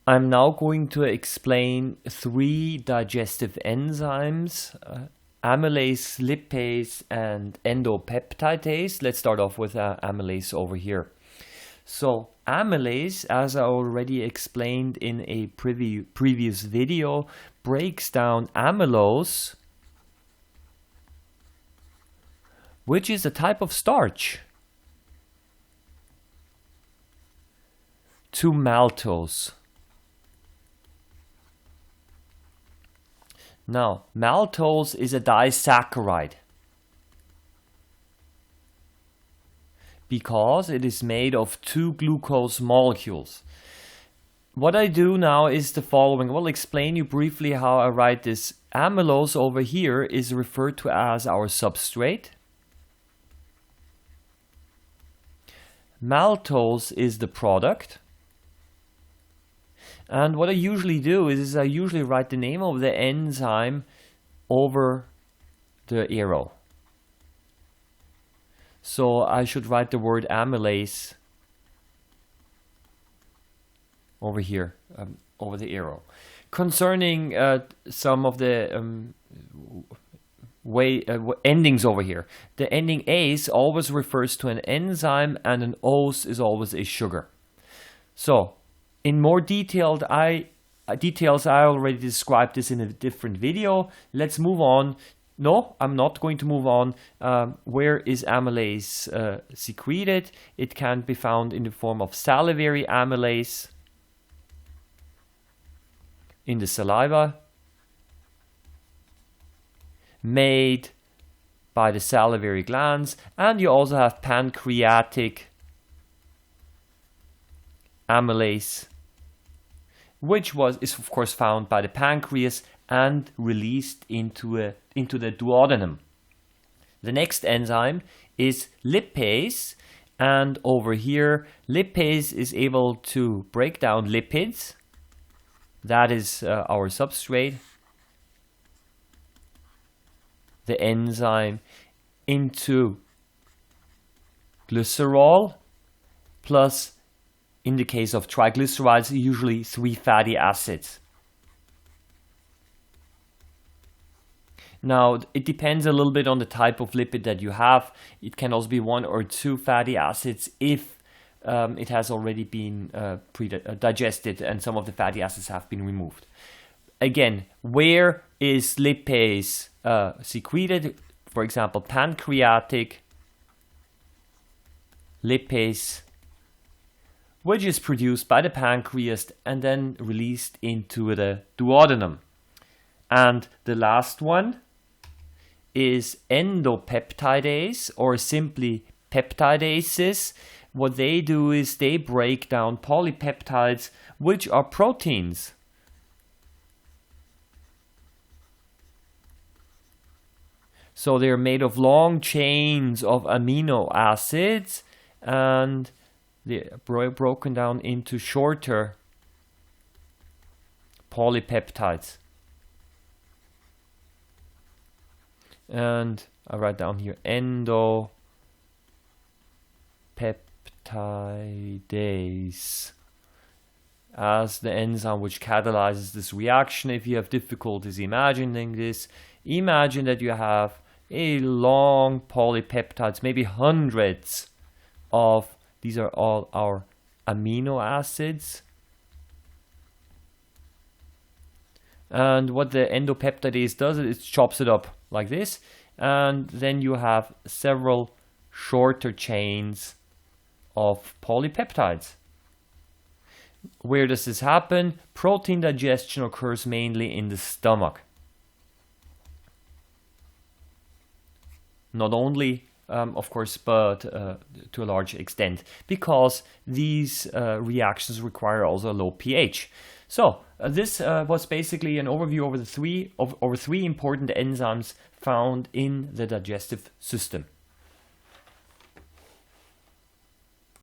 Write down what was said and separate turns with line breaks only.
I'm now going to explain three digestive enzymes, amylase, lipase, and endopeptidase. Let's start off with amylase over here. So amylase, as I already explained in a previous video, breaks down amylose, which is a type of starch, to maltose. Now, maltose is a disaccharide because it is made of two glucose molecules. What I do now is the following. I will explain you briefly how I write this. Amylose over here is referred to as our substrate. Maltose is the product. And what I usually do is I usually write the name of the enzyme over the arrow. So I should write the word amylase over here, over the arrow. Concerning some of the endings over here, the ending ase always refers to an enzyme, and an ose is always a sugar. So in more details, I already described this in a different video. Let's move on. No, I'm not going to move on. Where is amylase secreted? It can be found in the form of salivary amylase in the saliva, made by the salivary glands, and you also have pancreatic amylase, which is of course found by the pancreas and released into the duodenum. The next enzyme is lipase, and over here lipase is able to break down lipids. That is our substrate, the enzyme, into glycerol, plus, in the case of triglycerides, usually 3 fatty acids. Now, it depends a little bit on the type of lipid that you have. It can also be 1 or 2 fatty acids if it has already been digested and some of the fatty acids have been removed. Again, where is lipase secreted? For example, pancreatic lipase, which is produced by the pancreas and then released into the duodenum. And the last one is endopeptidase, or simply peptidases. What they do is they break down polypeptides, which are proteins. So they're made of long chains of amino acids, and they're broken down into shorter polypeptides. And I write down here endopeptidase as the enzyme which catalyzes this reaction. If you have difficulties imagining this, imagine that you have a long polypeptides, maybe hundreds of, these are all our amino acids. And what the endopeptidase does is it chops it up like this, and then you have several shorter chains of polypeptides. Where does this happen? Protein digestion occurs mainly in the stomach. Not only, of course, but to a large extent, because these reactions require also a low pH. So this was basically an overview over three important enzymes found in the digestive system.